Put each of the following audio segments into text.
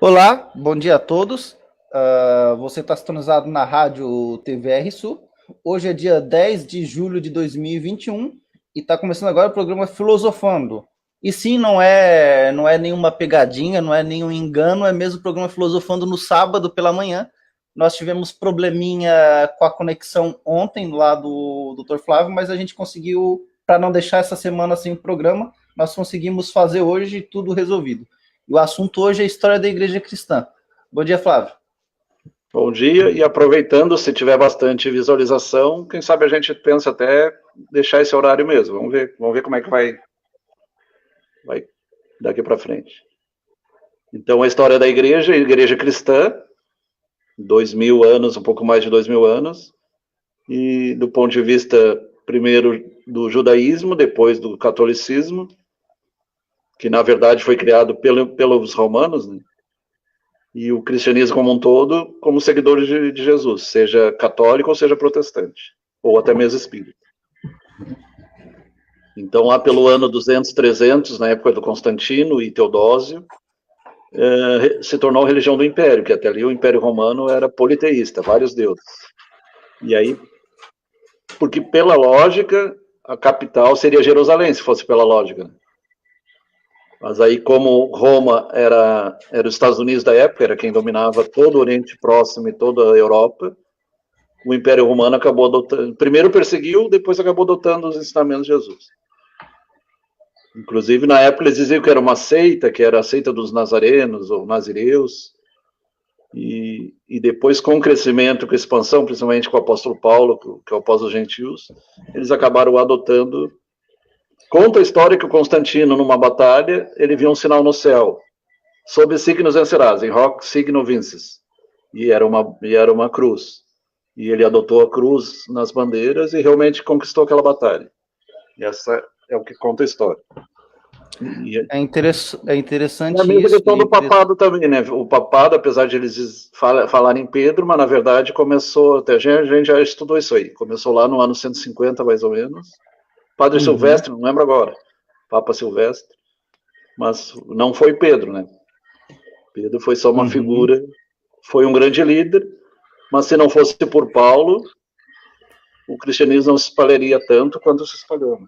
Olá, bom dia a todos. Você está sintonizado na rádio TVR Sul. Hoje é dia 10 de julho de 2021 e está começando agora o programa Filosofando. E sim, não é nenhuma pegadinha, não é nenhum engano, é mesmo o programa Filosofando no sábado pela manhã. Nós tivemos probleminha com a conexão ontem lá do Dr. Flávio, mas a gente conseguiu, para não deixar essa semana sem programa, nós conseguimos fazer hoje tudo resolvido. E o assunto hoje é a história da igreja cristã. Bom dia, Flávio. Bom dia, e aproveitando, se tiver bastante visualização, quem sabe a gente pensa até deixar esse horário mesmo. Vamos ver como é que vai daqui para frente. Então, a história da igreja cristã, 2000 anos, um pouco mais de 2000 anos, e do ponto de vista, primeiro, do judaísmo, depois do catolicismo, que na verdade foi criado pelos romanos, né? E o cristianismo como um todo, como seguidores de Jesus, seja católico ou seja protestante, ou até mesmo espírita. Então, lá pelo ano 200, 300, na época do Constantino e Teodósio, se tornou a religião do Império, que até ali o Império Romano era politeísta, vários deuses. E aí, porque pela lógica, a capital seria Jerusalém, se fosse pela lógica. Mas aí, como Roma era os Estados Unidos da época, era quem dominava todo o Oriente Próximo e toda a Europa, o Império Romano acabou adotando, primeiro perseguiu, depois acabou adotando os ensinamentos de Jesus. Inclusive, na época, eles diziam que era uma seita, que era a seita dos nazarenos, ou nazireus, e depois, com o crescimento, com a expansão, principalmente com o apóstolo Paulo, que é o apóstolo dos gentios, eles acabaram adotando. Conta a história que o Constantino, numa batalha, ele viu um sinal no céu, sob signos vencerás, em hoc signo vinces, e era uma cruz. E ele adotou a cruz nas bandeiras e realmente conquistou aquela batalha. E essa é o que conta a história. É interessante a mesma isso. questão do papado também, né? O papado, apesar de eles falarem em Pedro, mas na verdade começou, até a gente já estudou isso aí, começou lá no ano 150, mais ou menos. Padre Silvestre, não lembro agora, Papa Silvestre, mas não foi Pedro, né? Pedro foi só uma figura, foi um grande líder, mas se não fosse por Paulo, o cristianismo não se espalharia tanto quanto se espalhou. Né?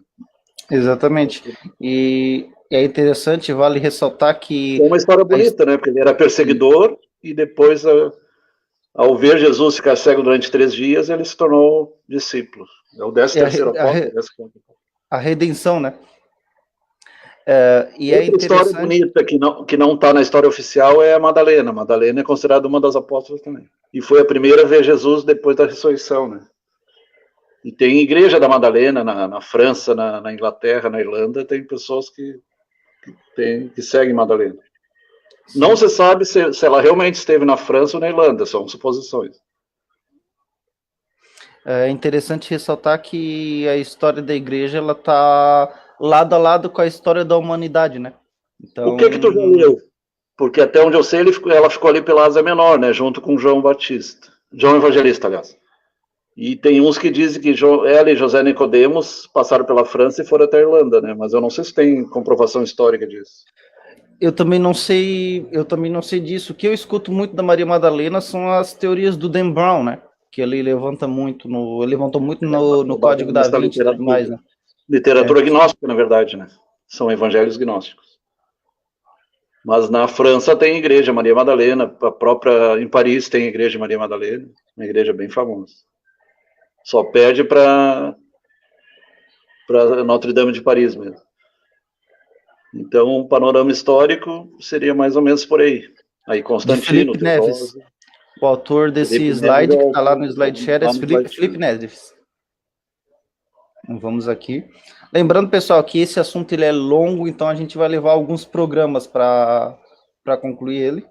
Exatamente. E é interessante, vale ressaltar que... É uma história bonita, né? Porque ele era perseguidor e depois, ao ver Jesus ficar cego durante 3 dias, ele se tornou discípulo. É o 13º apóstolo. A redenção, né? E outra história bonita que não está na história oficial é a Madalena. A Madalena é considerada uma das apóstolas também. E foi a primeira a ver Jesus depois da ressurreição, né? E tem igreja da Madalena na França, na Inglaterra, na Irlanda, tem pessoas que seguem Madalena. Sim. Não se sabe se ela realmente esteve na França ou na Irlanda, são suposições. É interessante ressaltar que a história da igreja ela está lado a lado com a história da humanidade, né? Então... O que tu já leu? Porque até onde eu sei, ela ficou ali pela Ásia Menor, né? Junto com João Batista. João Evangelista, aliás. E tem uns que dizem que ela e José Nicodemos passaram pela França e foram até a Irlanda, né? Mas eu não sei se tem comprovação histórica disso. Eu também não sei disso. O que eu escuto muito da Maria Madalena são as teorias do Dan Brown, né? Que ele levantou muito no Código da Vinci e tudo mais, né? Literatura gnóstica, na verdade, né? São evangelhos gnósticos. Mas na França tem igreja Maria Madalena, a própria em Paris tem igreja Maria Madalena, uma igreja bem famosa. Só perde para Notre Dame de Paris mesmo. Então, o panorama histórico seria mais ou menos por aí. Aí Constantino, Felipe Neves. O autor desse slide que está lá no SlideShare é Felipe Neves. Vamos aqui. Lembrando, pessoal, que esse assunto ele é longo, então a gente vai levar alguns programas para concluir ele.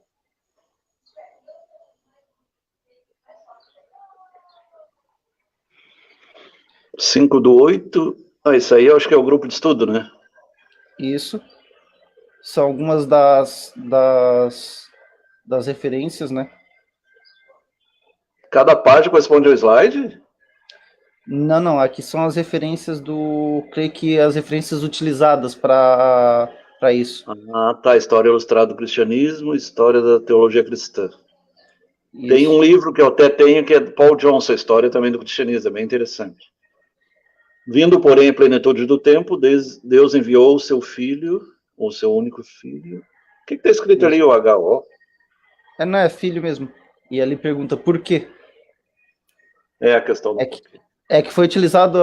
Cinco do 8. Isso aí eu acho que é o grupo de estudo, né? Isso. São algumas das referências, né? Cada página corresponde ao slide? Não. Aqui são as referências creio que as referências utilizadas para para isso. Ah, tá. História ilustrada do cristianismo, história da teologia cristã. Isso. Tem um livro que eu até tenho, que é do Paul Johnson, História também do cristianismo, é bem interessante. Vindo, porém, a plenitude do tempo, Deus enviou o seu filho, o seu único filho. O que está escrito ali, o HO? Não, é filho mesmo. E ele pergunta por quê? É a questão do porquê. É que foi utilizado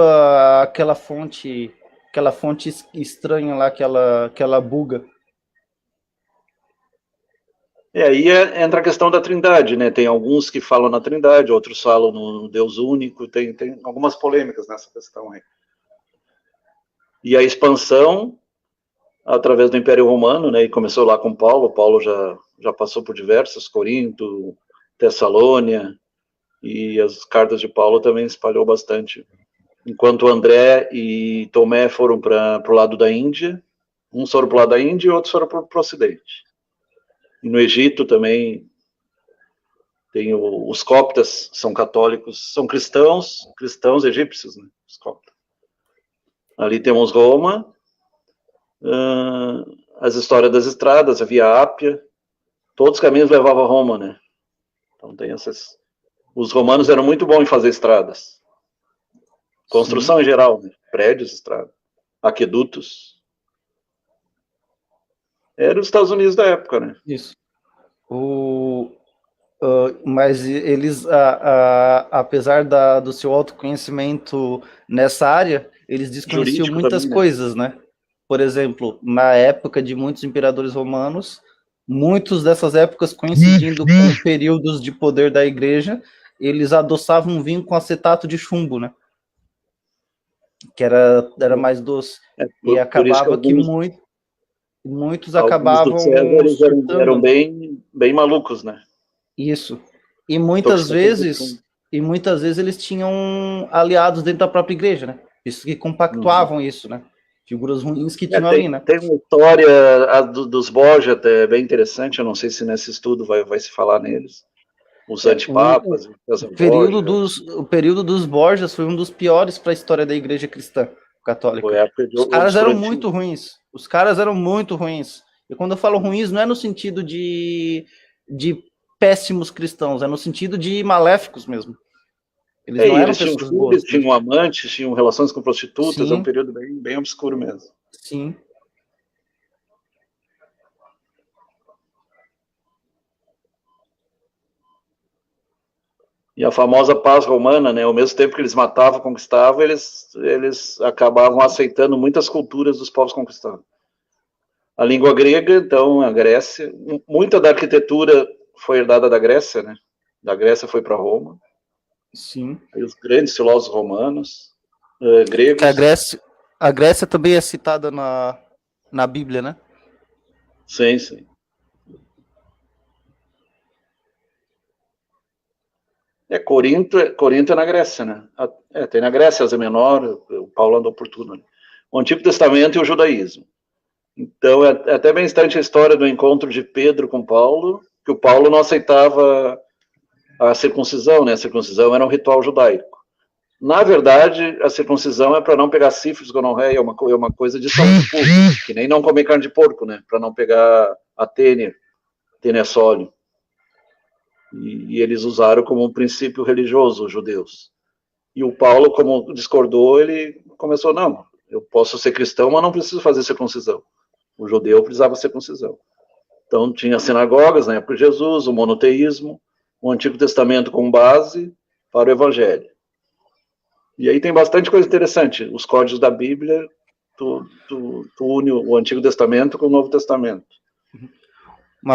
aquela fonte estranha lá, aquela buga. Aí entra a questão da trindade, né? Tem alguns que falam na trindade, outros falam no Deus único, tem algumas polêmicas nessa questão aí. E a expansão, através do Império Romano, né? E começou lá com Paulo já passou por diversos, Corinto, Tessalônia, e as cartas de Paulo também espalhou bastante. Enquanto André e Tomé foram para o lado da Índia, uns foram para o lado da Índia e outros foram para o Ocidente. E no Egito também tem os coptas, são católicos, são cristãos egípcios, né? Os coptas. Ali temos Roma, as histórias das estradas, a Via Ápia, todos os caminhos levavam a Roma, né? Então tem essas. Os romanos eram muito bons em fazer estradas. Construção Sim. Em geral, né? Prédios, estradas, aquedutos. Era os Estados Unidos da época, né? Isso. Mas eles, apesar do seu autoconhecimento nessa área, eles desconheciam Jurídico muitas também, coisas, né? Por exemplo, na época de muitos imperadores romanos, muitos dessas épocas coincidindo com períodos de poder da igreja, eles adoçavam vinho com acetato de chumbo, né? Que era mais doce. E acabava que muitos acabavam eram bem malucos, né? Isso. E muitas vezes eles tinham aliados dentro da própria igreja, né? Isso que compactuavam isso, né? Figuras ruins que tinham ali, né? Tem uma história dos Borgia até bem interessante, eu não sei se nesse estudo vai se falar neles. Os antipapas. O período dos Borgias foi um dos piores para a história da igreja cristã católica. Os caras eram muito ruins. E quando eu falo ruins, não é no sentido de péssimos cristãos, é no sentido de maléficos mesmo. Eles não eram pessoas boas. Tinham amantes, tinham relações com prostitutas, Sim. É um período bem obscuro mesmo. Sim. E a famosa paz romana, né? Ao mesmo tempo que eles matavam, conquistavam, eles acabavam aceitando muitas culturas dos povos conquistados. A língua grega, então, a Grécia, muita da arquitetura foi herdada da Grécia, né? Da Grécia foi para Roma. Sim. E os grandes filósofos romanos, gregos. A Grécia também é citada na Bíblia, né? Sim, sim. Corinto é na Grécia, né? Tem na Grécia, Ásia Menor, o Paulo andou por tudo. Né? O Antigo Testamento e o judaísmo. Então, é até bem instante a história do encontro de Pedro com Paulo, que o Paulo não aceitava a circuncisão, né? A circuncisão era um ritual judaico. Na verdade, a circuncisão é para não pegar sífilis, gonorreia, é uma coisa de saúde pública, que nem não comer carne de porco, né? Para não pegar a tênia sólio. E eles usaram como um princípio religioso, os judeus. E o Paulo, como discordou, ele começou, não, eu posso ser cristão, mas não preciso fazer circuncisão. O judeu precisava ser circuncisão. Então, tinha sinagogas na época de Jesus, o monoteísmo, o Antigo Testamento como base para o Evangelho. E aí tem bastante coisa interessante. Os códigos da Bíblia, tu une o Antigo Testamento com o Novo Testamento.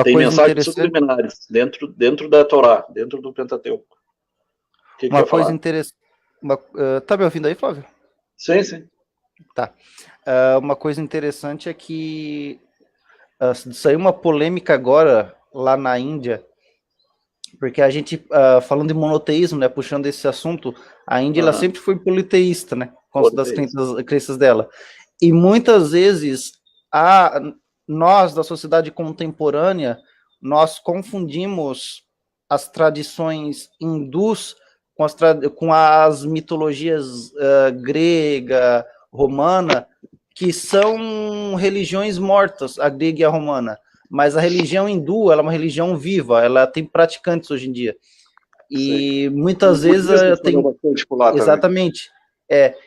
Tem mensagens subliminares dentro da Torá, dentro do Pentateuco. Uma coisa interessante. Tá me ouvindo aí, Flávio? Sim, sim. Tá. Uma coisa interessante é que saiu uma polêmica agora lá na Índia, porque a gente, falando de monoteísmo, né, puxando esse assunto, a Índia ela sempre foi politeísta, né, com as das crenças dela. E muitas vezes nós, da sociedade contemporânea, nós confundimos as tradições hindus com as mitologias grega, romana, que são religiões mortas, a grega e a romana, mas a religião hindu, ela é uma religião viva, ela tem praticantes hoje em dia. E muitas vezes tem... Exatamente.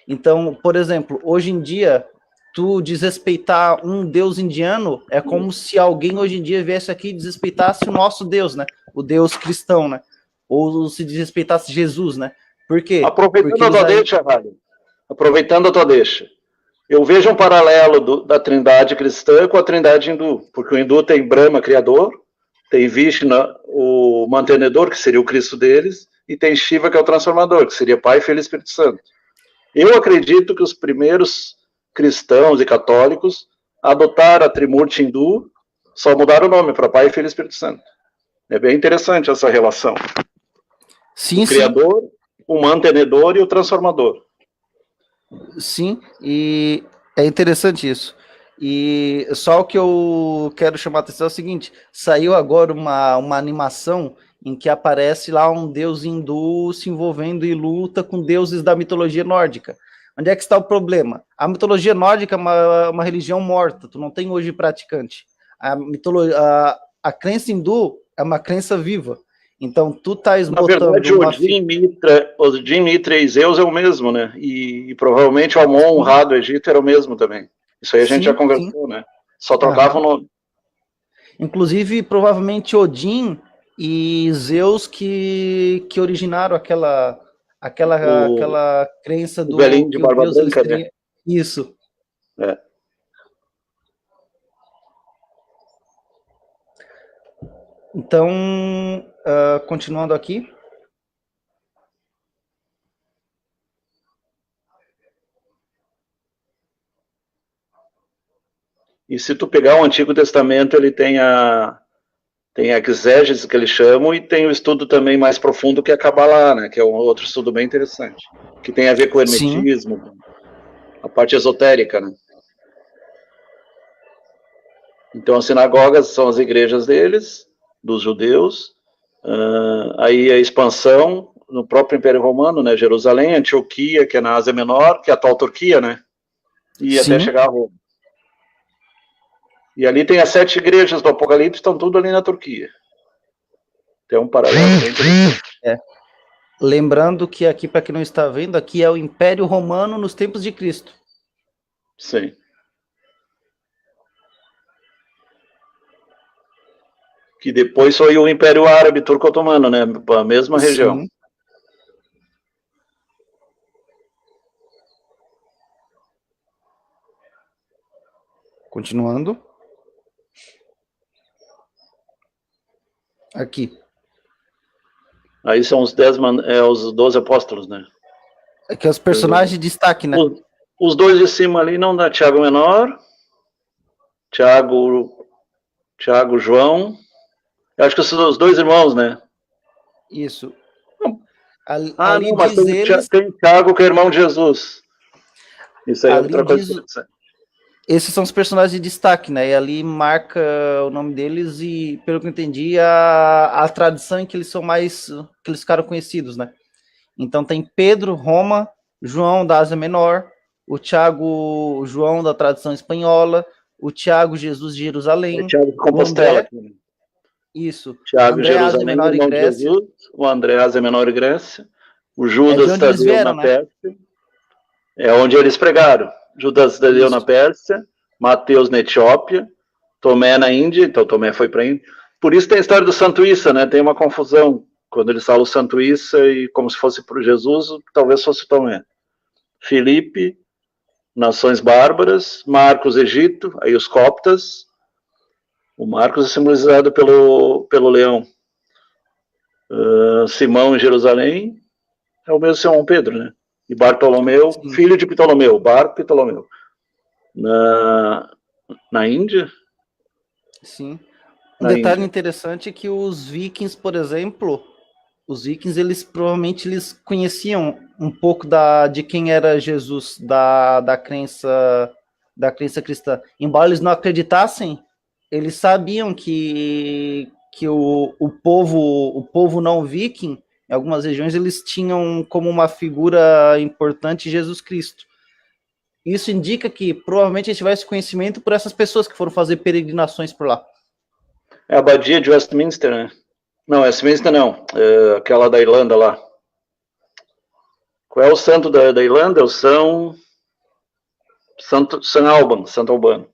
Então, por exemplo, hoje em dia, tu desrespeitar um deus indiano é como se alguém hoje em dia viesse aqui e desrespeitasse o nosso Deus, né? O Deus cristão, né? Ou se desrespeitasse Jesus, né? Por quê? Aproveitando a tua deixa, Rádio. Aproveitando a tua deixa. Eu vejo um paralelo da trindade cristã com a trindade hindu, porque o hindu tem Brahma, criador, tem Vishnu, o mantenedor, que seria o Cristo deles, e tem Shiva, que é o transformador, que seria Pai, Filho e Espírito Santo. Eu acredito que os primeiros cristãos e católicos adotaram a Trimurti hindu, só mudaram o nome para Pai, Filho e Espírito Santo. É bem interessante essa relação. Sim, o Criador, o mantenedor e o transformador. Sim, e é interessante isso. E só o que eu quero chamar a atenção é o seguinte: saiu agora uma animação em que aparece lá um deus hindu se envolvendo em luta com deuses da mitologia nórdica. Onde é que está o problema? A mitologia nórdica é uma religião morta, tu não tem hoje praticante. A crença hindu é uma crença viva. Então, tu estás botando... Na verdade, Odin, Mitra e Zeus é o mesmo, né? E provavelmente o Amon, Ra do Egito, era o mesmo também. Isso aí a gente já conversou, né? Só trocava o nome. Inclusive, provavelmente Odin e Zeus que originaram aquela crença do... O velhinho de barba branca, né? Isso. Então, continuando aqui. E se tu pegar o Antigo Testamento, ele tem a exégese, que eles chamam, e tem o estudo também mais profundo, que é a Kabbalah, né? Que é um outro estudo bem interessante, que tem a ver com o hermetismo, a parte esotérica, né? Então, as sinagogas são as igrejas deles, dos judeus, aí a expansão no próprio Império Romano, né? Jerusalém, Antioquia, que é na Ásia Menor, que é a atual Turquia, né? E até chegar a Roma. E ali tem as 7 igrejas do Apocalipse, estão tudo ali na Turquia. Tem um paralelo bem interessante. Lembrando que aqui, para quem não está vendo, aqui é o Império Romano nos tempos de Cristo. Sim. Que depois foi o Império Árabe Turco-Otomano, né? A mesma região. Continuando. Aqui. Aí são os 12 apóstolos, né? Aqui é os personagens de destaque, né? Os dois de cima ali não dá. Tiago Menor, Tiago, João. Eu acho que são os 2 irmãos, né? Isso. Não, mas tem Tiago, que é irmão de Jesus. Isso aí é outra coisa. Esses são os personagens de destaque, né? E ali marca o nome deles e, pelo que eu entendi, a tradição em que eles são que eles ficaram conhecidos, né? Então tem Pedro, Roma, João da Ásia Menor, o Tiago, João da tradição espanhola, o Tiago, Jesus de Jerusalém, Tiago de Compostela. Isso. Tiago, Jerusalém, Menor e Grécia. Jesus, o André, Ásia Menor e Grécia. O Judas Tadeu na Pérsia. É onde eles pregaram. Judas Tadeu na Pérsia, Mateus na Etiópia, Tomé na Índia, então Tomé foi para a Índia. Por isso tem a história do Santo Issa, né? Tem uma confusão quando eles falam Santo Issa e como se fosse para Jesus, talvez fosse Tomé. Filipe, nações bárbaras, Marcos, Egito, aí os coptas. O Marcos é simbolizado pelo leão. Simão em Jerusalém é o mesmo Simão Pedro, né? E Bartolomeu, filho de Ptolomeu, Ptolomeu. Na Índia? Sim. Um detalhe interessante é que os vikings, por exemplo, eles provavelmente conheciam um pouco de quem era Jesus, da crença cristã. Embora eles não acreditassem, eles sabiam que o povo não viking, em algumas regiões, eles tinham como uma figura importante Jesus Cristo. Isso indica que provavelmente a gente vai esse conhecimento por essas pessoas que foram fazer peregrinações por lá. É a abadia de Westminster, né? Não, Westminster não. É aquela da Irlanda lá. Qual é o santo da Irlanda? É o São Alban, Santo Albano.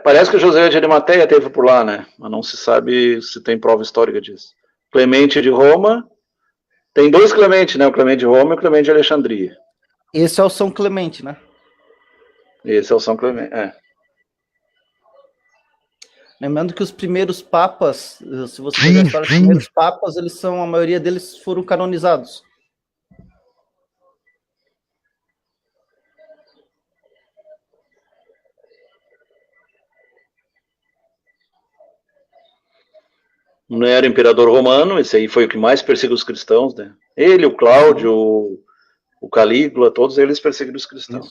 Parece que o José de Arimateia teve por lá, né? Mas não se sabe se tem prova histórica disso. Clemente de Roma. Tem dois Clemente, né? O Clemente de Roma e o Clemente de Alexandria. Esse é o São Clemente, né? Esse é o São Clemente, Lembrando que os primeiros papas, se você pegar a história, os primeiros papas, a maioria deles foram canonizados. Não era imperador romano, esse aí foi o que mais perseguiu os cristãos, né? Ele, o Cláudio, o Calígula, todos eles perseguiram os cristãos.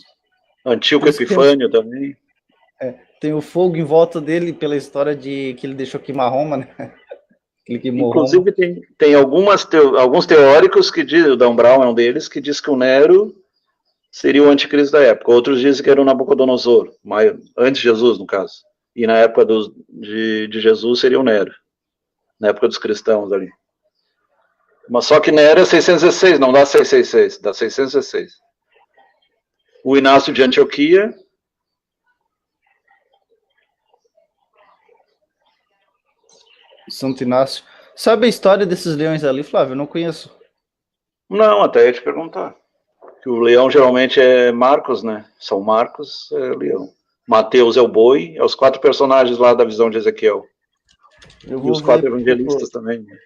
Antíoco Epifânio também. Tem o fogo em volta dele pela história de que ele deixou queimar Roma, né? Ele queimou Inclusive Roma. tem alguns teóricos que dizem, o Dan Brown é um deles, que diz que o Nero seria o anticristo da época. Outros dizem que era o Nabucodonosor, antes de Jesus, no caso. E na época de Jesus seria o Nero. Na época dos cristãos ali. Mas só que Nero é 616, não dá 666, dá 616. O Inácio de Antioquia. Santo Inácio. Sabe a história desses leões ali, Flávio? Eu não conheço. Não, até ia te perguntar. Que o leão geralmente é Marcos, né? São Marcos é leão. Mateus é o boi, é os 4 personagens lá da visão de Ezequiel. E os 4 evangelistas também. Né?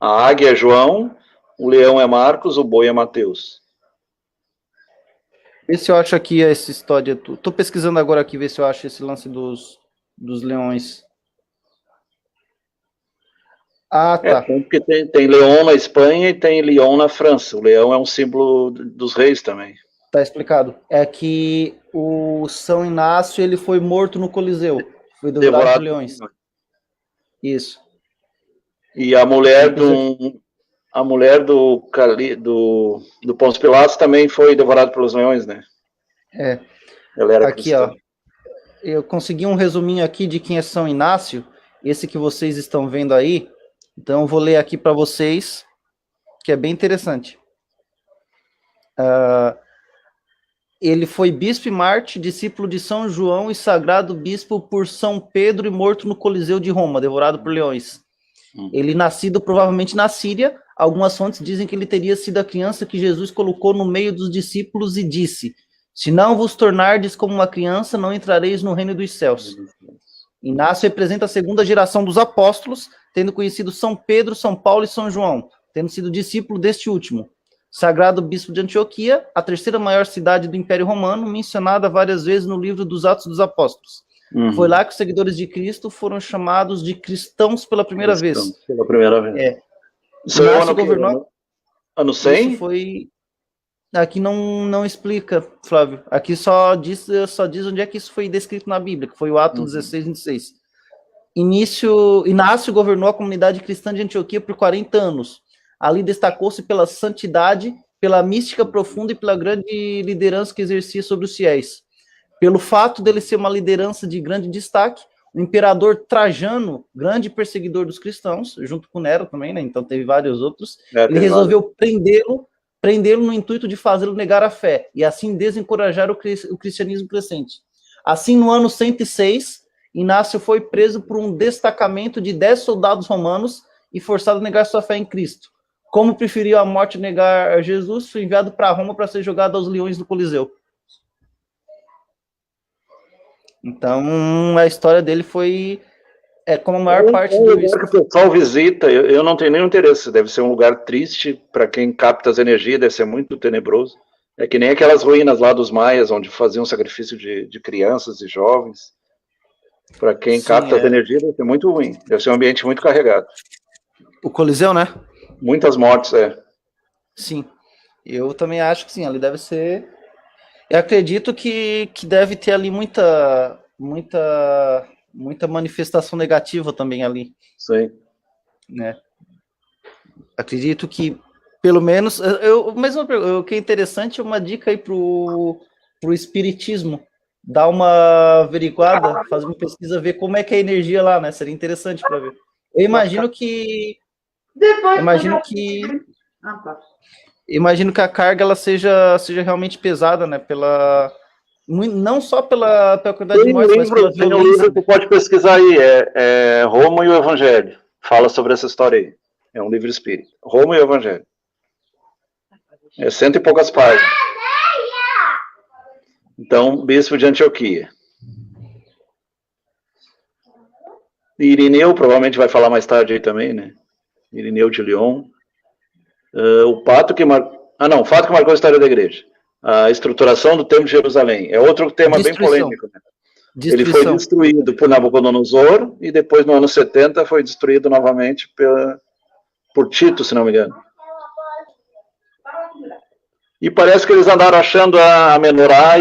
A águia é João, o leão é Marcos, o boi é Mateus. Vê se eu acho aqui essa história. Tô pesquisando agora aqui, ver se eu acho esse lance dos leões. Ah, tá. Porque tem leão na Espanha e tem leão na França. O leão é um símbolo dos reis também. Tá explicado. É que o São Inácio ele foi morto no Coliseu. Foi devorado por leões. Isso. E a mulher do Pôncio Pilatos também foi devorada pelos leões, né? Ela era aqui, cristã. Ó. Eu consegui um resuminho aqui de quem é São Inácio. Esse que vocês estão vendo aí. Então eu vou ler aqui para vocês, que é bem interessante. Ele foi bispo e mártir, discípulo de São João e sagrado bispo por São Pedro e morto no Coliseu de Roma, devorado por leões. Ele nascido provavelmente na Síria. Algumas fontes dizem que ele teria sido a criança que Jesus colocou no meio dos discípulos e disse: se não vos tornardes como uma criança, não entrareis no reino dos céus. Inácio representa a segunda geração dos apóstolos, tendo conhecido São Pedro, São Paulo e São João, tendo sido discípulo deste último. Sagrado bispo de Antioquia, a terceira maior cidade do Império Romano, mencionada várias vezes no livro dos Atos dos Apóstolos. Foi lá que os seguidores de Cristo foram chamados de cristãos pela primeira vez. Pela primeira vez. Isso é ano governou... Ano 100? Isso foi... Aqui não explica, Flávio. Aqui só diz onde é que isso foi descrito na Bíblia, que foi o Ato 16, 26. Inácio governou a comunidade cristã de Antioquia por 40 anos. Ali destacou-se pela santidade, pela mística profunda e pela grande liderança que exercia sobre os fiéis. Pelo fato dele ser uma liderança de grande destaque, o imperador Trajano, grande perseguidor dos cristãos, junto com Nero também, né? Então teve vários outros, ele resolveu prendê-lo no intuito de fazê-lo negar a fé, e assim desencorajar o cristianismo crescente. Assim, no ano 106, Inácio foi preso por um destacamento de 10 soldados romanos e forçado a negar sua fé em Cristo. Como preferiu a morte negar a Jesus, foi enviado para Roma para ser jogado aos leões do Coliseu. Então, a história dele foi como a maior parte do... lugar que o pessoal visita, eu não tenho nenhum interesse, deve ser um lugar triste, para quem capta as energias, deve ser muito tenebroso. É que nem aquelas ruínas lá dos maias, onde faziam sacrifício de crianças e jovens. Para quem capta as energias, deve ser muito ruim, deve ser um ambiente muito carregado. O Coliseu, né? Muitas mortes, Sim, eu também acho que sim, ali deve ser... Eu acredito que deve ter ali muita manifestação negativa também ali. Sim. Né? Acredito que Pelo menos, mas o que é interessante é uma dica aí pro espiritismo. Dar uma averiguada, fazer uma pesquisa, ver como é que é a energia lá, né? Seria interessante para ver. Eu imagino que. Imagino que. Imagino que a carga ela seja realmente pesada, né? Não só pela quantidade de mortes, mas pela Tem um violência. livro que tu pode pesquisar aí, Roma e o Evangelho. Fala sobre essa história aí. É um livro espírita. Roma e o Evangelho. É 100 e poucas páginas. Então, Bispo de Antioquia. Irineu provavelmente vai falar mais tarde aí também, né? Irineu de Lyon. O fato que marcou a história da igreja. A estruturação do Templo de Jerusalém. É outro tema bem polêmico, né? Ele foi destruído por Nabucodonosor e depois, no ano 70, foi destruído novamente por Tito, se não me engano. E parece que eles andaram achando a menorá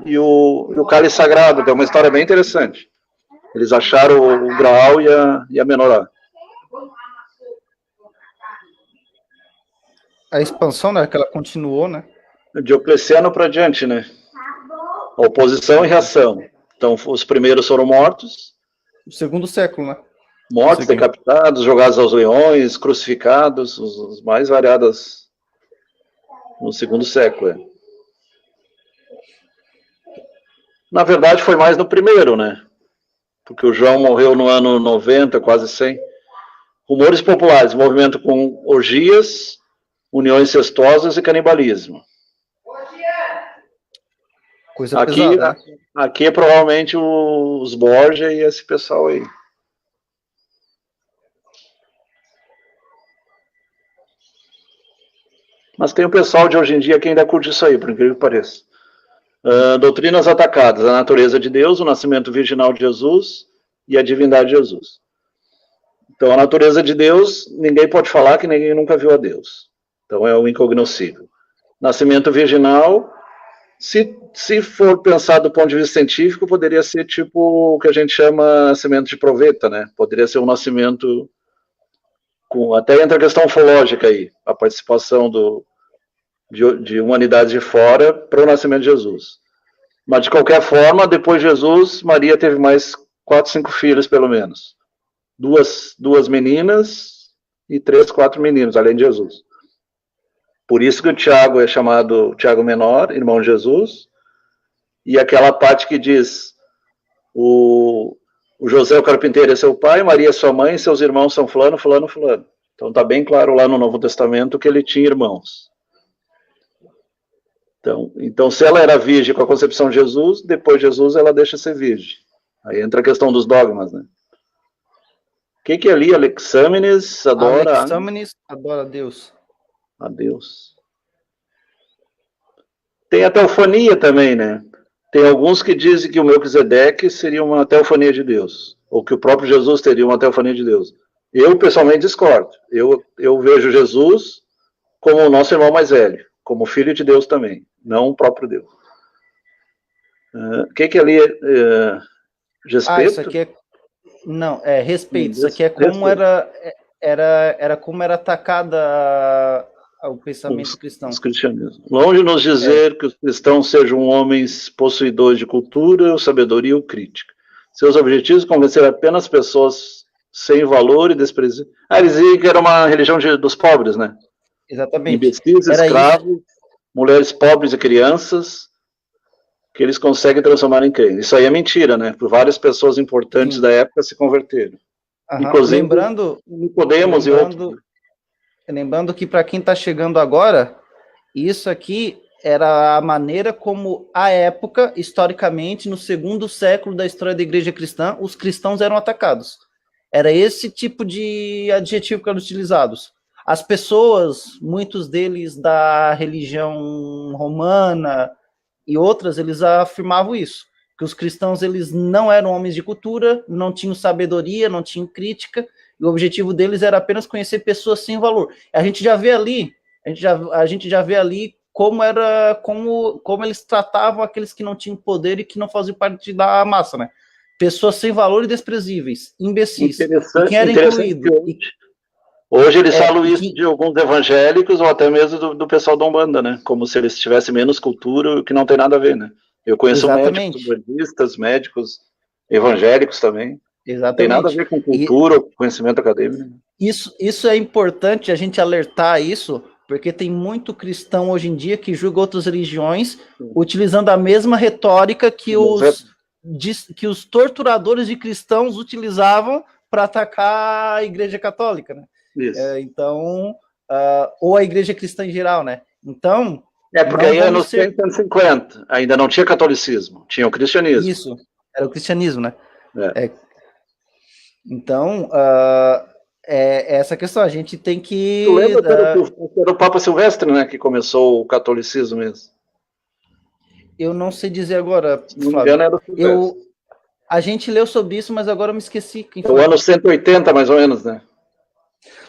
e o cálice sagrado. É uma história bem interessante. Eles acharam o Graal e a menorá. A expansão, né? Que ela continuou, né? Diocleciano para diante, né? Oposição e reação. Então, os primeiros foram mortos. O segundo século, né? Mortos, decapitados, jogados aos leões, crucificados, os mais variados no segundo século. Na verdade, foi mais no primeiro, né? Porque o João morreu no ano 90, quase 100. Rumores populares, movimento com orgias, uniões incestuosas e canibalismo. Coisa pesada, né? Aqui é provavelmente os Borgia e esse pessoal aí. Mas tem o pessoal de hoje em dia que ainda curte isso aí, por incrível que pareça. Doutrinas atacadas, a natureza de Deus, o nascimento virginal de Jesus e a divindade de Jesus. Então, a natureza de Deus, ninguém pode falar que ninguém nunca viu a Deus. Então, é o incognoscível. Nascimento virginal, se for pensar do ponto de vista científico, poderia ser tipo o que a gente chama nascimento de proveta, né? Poderia ser um nascimento até entra a questão ufológica aí, a participação de humanidades de fora para o nascimento de Jesus. Mas, de qualquer forma, depois de Jesus, Maria teve mais 4, 5 filhos, pelo menos. Duas meninas e 3, 4 meninos, além de Jesus. Por isso que o Tiago é chamado Tiago Menor, irmão de Jesus, e aquela parte que diz o José o carpinteiro é seu pai, Maria é sua mãe, seus irmãos são fulano, fulano, fulano. Então está bem claro lá no Novo Testamento que ele tinha irmãos. Então, se ela era virgem com a concepção de Jesus, depois de Jesus ela deixa de ser virgem. Aí entra a questão dos dogmas, né? O que é ali? Alexâmenes adora... Alexâmenes adora Deus. A Deus. Tem a teofania também, né? Tem alguns que dizem que o Melquisedeque seria uma teofania de Deus, ou que o próprio Jesus teria uma teofania de Deus. Eu, pessoalmente, discordo. Eu vejo Jesus como o nosso irmão mais velho, como filho de Deus também, não o próprio Deus. O que ali é respeito? Isso aqui é... Não, é respeito. Isso aqui é como era como era atacada o pensamento cristão. Os cristianismos. Longe de nos dizer que os cristãos sejam homens possuidores de cultura, sabedoria ou crítica. Seus objetivos convencer apenas pessoas sem valor e desprezo. Eles diziam que era uma religião dos pobres, né? Exatamente. Imbecis, escravos, mulheres pobres e crianças, que eles conseguem transformar em crentes. Isso aí é mentira, né? Por várias pessoas importantes da época se converteram. Inclusive, Nicodemos e outros. Lembrando que para quem está chegando agora, isso aqui era a maneira como, à época, historicamente, no segundo século da história da igreja cristã, os cristãos eram atacados. Era esse tipo de adjetivo que eram utilizados. As pessoas, muitos deles da religião romana e outras, eles afirmavam isso, que os cristãos eles não eram homens de cultura, não tinham sabedoria, não tinham crítica, e o objetivo deles era apenas conhecer pessoas sem valor. A gente já vê ali, a gente já vê ali como eles tratavam aqueles que não tinham poder e que não faziam parte da massa, né? Pessoas sem valor e desprezíveis, imbecis. E quem era incluído? Hoje eles falam isso de alguns evangélicos ou até mesmo do pessoal da Umbanda, né? Como se eles tivessem menos cultura, o que não tem nada a ver, né? Eu conheço médicos, umbandistas, médicos evangélicos também. Exatamente. Não tem nada a ver com cultura ou conhecimento acadêmico. Isso é importante a gente alertar isso, porque tem muito cristão hoje em dia que julga outras religiões utilizando a mesma retórica que os torturadores de cristãos utilizavam para atacar a Igreja Católica, né? Então, ou a Igreja Cristã em geral, né? Então... porque aí é nos 150, ainda não tinha catolicismo, tinha o cristianismo. Isso, era o cristianismo, né? Então, essa questão, a gente tem que... Tu lembra que era o Papa Silvestre, né, que começou o catolicismo mesmo? Eu não sei dizer agora, se não me engano, era o Silvestre. A gente leu sobre isso, mas agora eu me esqueci. O ano 180, mais ou menos, né?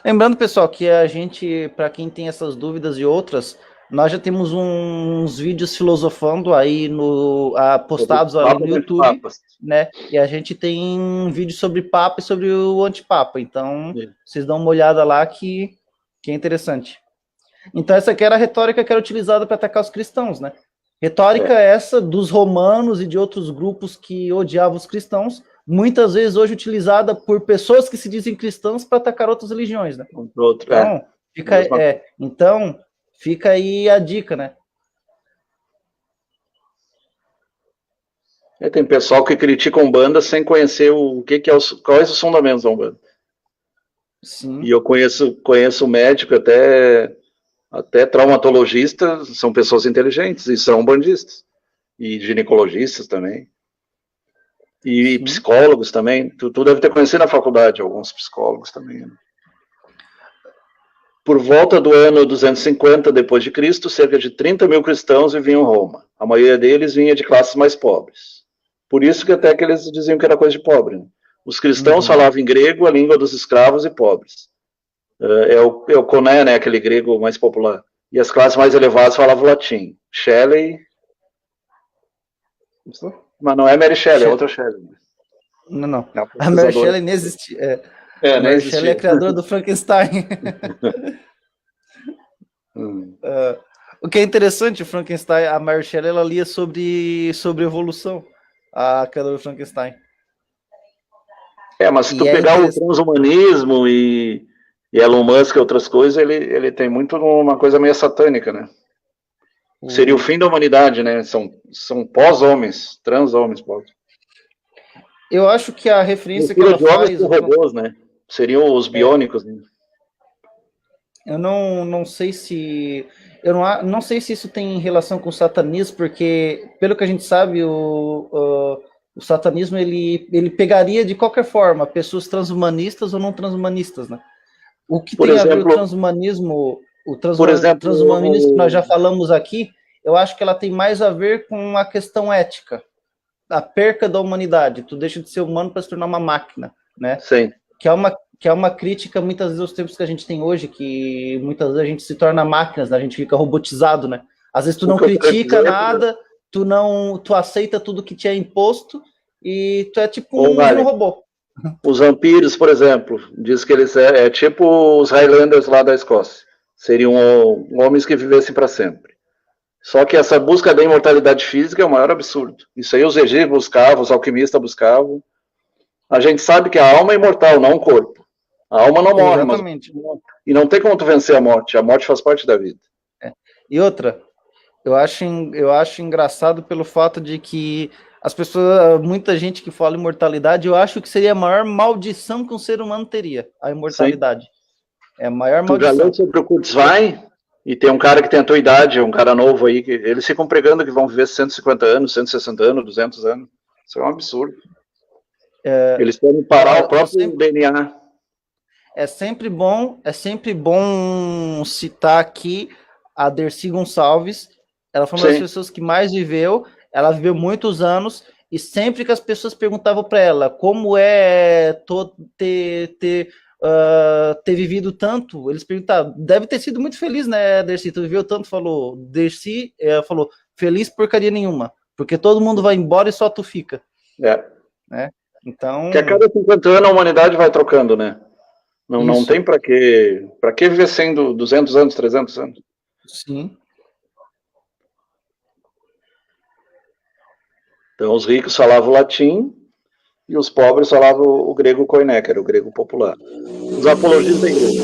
Lembrando, pessoal, que a gente, para quem tem essas dúvidas e outras, nós já temos uns vídeos filosofando aí postados ali no YouTube, né? E a gente tem um vídeo sobre Papa e sobre o antipapa. Então, vocês dão uma olhada lá que é interessante. Então, essa aqui era a retórica que era utilizada para atacar os cristãos, né? Retórica essa dos romanos e de outros grupos que odiavam os cristãos, muitas vezes hoje utilizada por pessoas que se dizem cristãs para atacar outras religiões, né? Então, fica aí a dica, né? Tem pessoal que critica a Umbanda sem conhecer quais os fundamentos da Umbanda. Sim. E eu conheço médico, até traumatologistas, são pessoas inteligentes e são umbandistas. E ginecologistas também. E psicólogos também. Tu deve ter conhecido na faculdade alguns psicólogos também. Né? Por volta do ano 250 depois de Cristo, cerca de 30 mil cristãos viviam em Roma. A maioria deles vinha de classes mais pobres. Por isso que até que eles diziam que era coisa de pobre. Né? Os cristãos falavam em grego, a língua dos escravos e pobres. É o Coné, né, aquele grego mais popular. E as classes mais elevadas falavam latim. Shelley... Mas não é Mary Shelley, é outra Shelley. Não. A Mary Shelley nem existia. A Mary Shelley é a criadora do Frankenstein. O que é interessante, o Frankenstein, a Mary Shelley, ela lia sobre evolução, a criadora do Frankenstein. Mas se tu pegar o transhumanismo e Elon Musk e outras coisas, ele tem muito uma coisa meio satânica, né? Seria o fim da humanidade, né? São pós-homens, trans-homens, pós. Eu acho que a referência que ela faz... robôs, né? Seriam os biônicos, né? Eu não sei se... Eu não sei se isso tem relação com o satanismo, porque, pelo que a gente sabe, o satanismo, ele pegaria, de qualquer forma, pessoas transhumanistas ou não transhumanistas, né? O que tem a ver o transhumanismo... transhumanismo que nós já falamos aqui, eu acho que ela tem mais a ver com a questão ética, a perca da humanidade. Tu deixa de ser humano para se tornar uma máquina, né? Sim. Que é uma crítica muitas vezes aos tempos que a gente tem hoje, que muitas vezes a gente se torna máquinas, né? A gente fica robotizado, né? Às vezes tu não critica nada, tu aceita tudo que te é imposto e tu é tipo um robô. Os vampiros, por exemplo, diz que eles tipo os Highlanders lá da Escócia. Seriam homens que vivessem para sempre. Só que essa busca da imortalidade física é o maior absurdo. Isso aí os egípcios buscavam, os alquimistas buscavam. A gente sabe que a alma é imortal, não o corpo. A alma não morre, e não tem como tu vencer a morte. A morte faz parte da vida. E outra, eu acho engraçado pelo fato de que as pessoas, muita gente que fala imortalidade, eu acho que seria a maior maldição que um ser humano teria, a imortalidade. Sim. É a maior maldição. Tu já leu sobre o Kurzweil? E tem um cara que tem a tua idade, um cara novo aí, que eles ficam pregando que vão viver 150 anos, 160 anos, 200 anos. Isso é um absurdo. Eles querem parar o próprio DNA. É sempre bom citar aqui a Dercy Gonçalves. Ela foi uma das pessoas que mais viveu. Ela viveu muitos anos e sempre que as pessoas perguntavam para ela como é ter vivido tanto, eles perguntavam, deve ter sido muito feliz, né, Dercy? Tu viveu tanto? Falou, Dercy, falou, feliz porcaria nenhuma, porque todo mundo vai embora e só tu fica. Né? Então... Que a cada 50 anos a humanidade vai trocando, né? Não tem para que viver sendo 200 anos, 300 anos. Sim. Então, os ricos falavam latim e os pobres falavam o grego koiné, que era o grego popular. Os apologistas da igreja.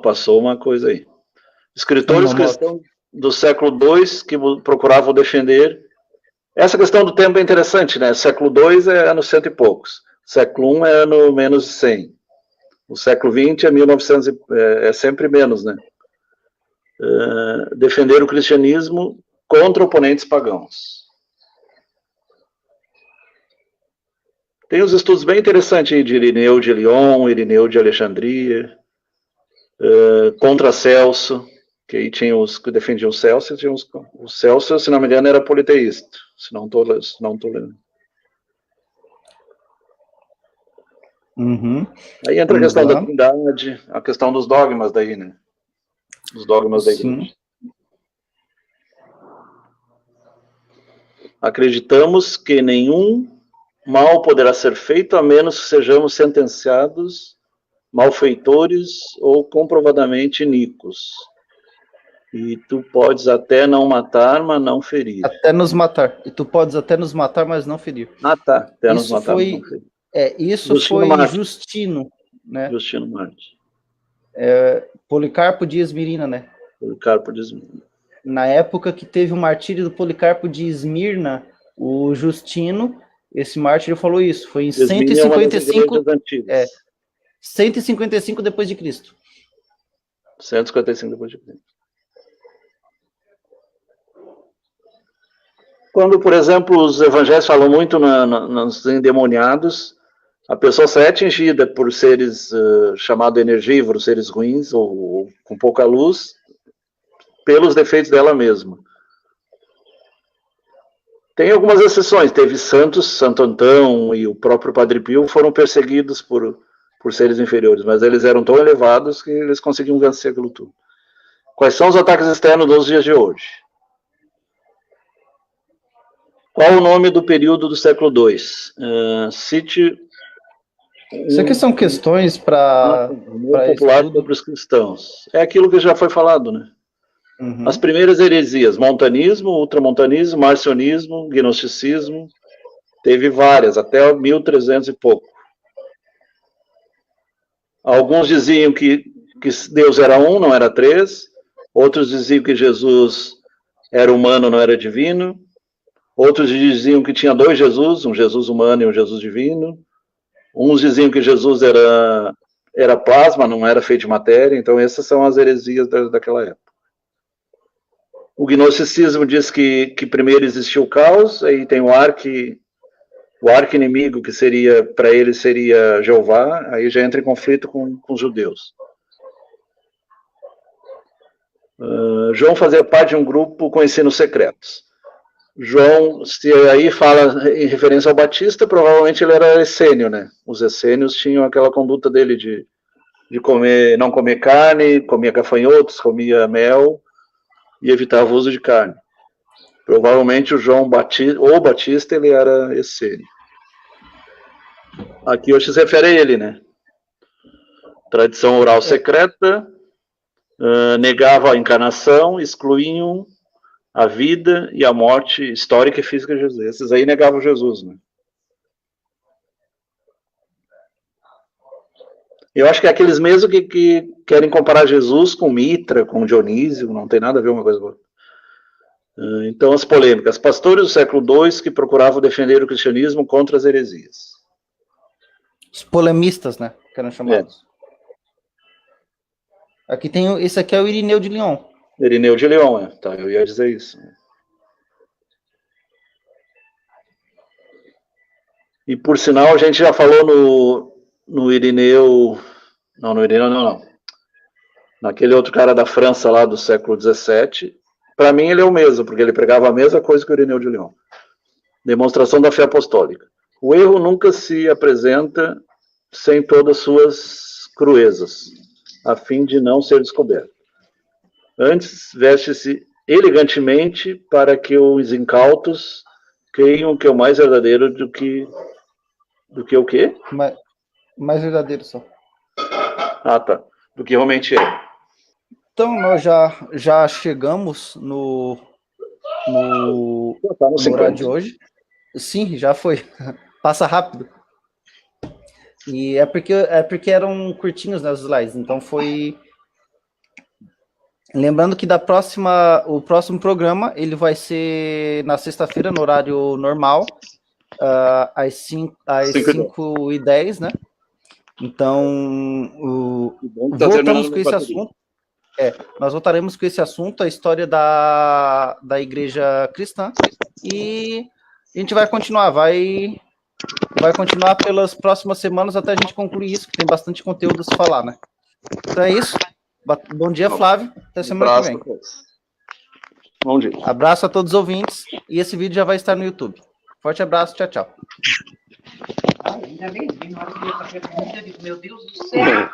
Passou uma coisa aí. Escritores cristãos do século II que procuravam defender. Essa questão do tempo é interessante, né? Século II é ano 100 e poucos. Século I é ano menos de 100. O século XX é 1900, é sempre menos, né? Defender o cristianismo contra oponentes pagãos. Tem uns estudos bem interessantes aí de Irineu de Lyon, Irineu de Alexandria, contra Celso, que aí tinha os que defendiam o Celso, tinha o Celso, se não me engano, era politeísta, se não estou lendo. Uhum. Aí entra a questão da Trindade, a questão dos dogmas daí, né? Os dogmas da igreja. Acreditamos que nenhum mal poderá ser feito, a menos que sejamos sentenciados malfeitores ou comprovadamente iníquos. E tu podes até não matar, mas não ferir. Até nos matar. E tu podes até nos matar, mas não ferir. Tá. Até nos matar, mas não ferir. Isso foi Justino, né? Justino Marte. Policarpo de Esmirna, né? Policarpo de Esmirna. Na época que teve o martírio do Policarpo de Esmirna, o Justino, esse mártir falou isso, foi em 155, 155 depois de Cristo. 155 depois de Cristo. Quando, por exemplo, os evangelhos falam muito nos endemoniados, a pessoa só é atingida por seres chamados energívoros, seres ruins ou com pouca luz, pelos defeitos dela mesma. Tem algumas exceções. Teve santos, Santo Antão e o próprio Padre Pio foram perseguidos por seres inferiores, mas eles eram tão elevados que eles conseguiam vencer aquilo tudo. Quais são os ataques externos dos dias de hoje? Qual o nome do período do século II? Cite... Isso aqui são questões para popular sobre os cristãos. É aquilo que já foi falado, né? Uhum. As primeiras heresias, montanismo, ultramontanismo, marcionismo, gnosticismo, teve várias, até 1300 e pouco. Alguns diziam que Deus era um, não era três. Outros diziam que Jesus era humano, não era divino. Outros diziam que tinha dois Jesus, um Jesus humano e um Jesus divino. Uns diziam que Jesus era plasma, não era feito de matéria. Então essas são as heresias daquela época. O gnosticismo diz que primeiro existiu o caos, aí tem o arqui-inimigo, que seria, para ele, seria Jeová, aí já entra em conflito com os judeus. João fazia parte de um grupo com ensinos secretos. João, se aí fala em referência ao Batista, provavelmente ele era essênio, né? Os essênios tinham aquela conduta dele de não comer carne, comia gafanhotos, comia mel, e evitava o uso de carne. Provavelmente o João Batista, ele era essênio. Aqui hoje se refere a ele, né? Tradição oral secreta, negava a encarnação, excluíam a vida e a morte histórica e física de Jesus. Esses aí negavam Jesus, né? Eu acho que é aqueles mesmos que querem comparar Jesus com Mitra, com Dionísio, não tem nada a ver uma coisa com outra. Então, as polêmicas. Pastores do século II que procuravam defender o cristianismo contra as heresias. Os polemistas, né? Que eram chamados. Aqui tem, esse aqui é o Irineu de Lyon. Irineu de Lyon, tá, eu ia dizer isso. E, por sinal, a gente já falou no Irineu... Não, no Irineu não. Naquele outro cara da França lá do século XVII. Para mim ele é o mesmo, porque ele pregava a mesma coisa que o Irineu de Lyon. Demonstração da fé apostólica. O erro nunca se apresenta sem todas suas cruezas, a fim de não ser descoberto. Antes, veste-se elegantemente para que os incautos creiam que é o mais verdadeiro do que o quê? Mais verdadeiro só. Ah, tá. Do que realmente é. Então, nós já chegamos no Tá no horário 50. de hoje. Sim, já foi. Passa rápido. E é porque eram curtinhos, né, os slides. Então foi. Lembrando que o próximo programa ele vai ser na sexta-feira, no horário normal, às 5h10, né? Então, Tá voltamos terminando com minha esse bateria. assunto. Nós voltaremos com esse assunto, a história da igreja cristã, e a gente vai continuar pelas próximas semanas até a gente concluir isso, que tem bastante conteúdo a se falar, né? Então é isso. Bom dia, Flávio. Até semana que vem. Bom dia. Abraço a todos os ouvintes, e esse vídeo já vai estar no YouTube. Forte abraço, tchau, tchau. Ainda bem, na hora que eu ia fazer a comida, eu digo, meu Deus do céu.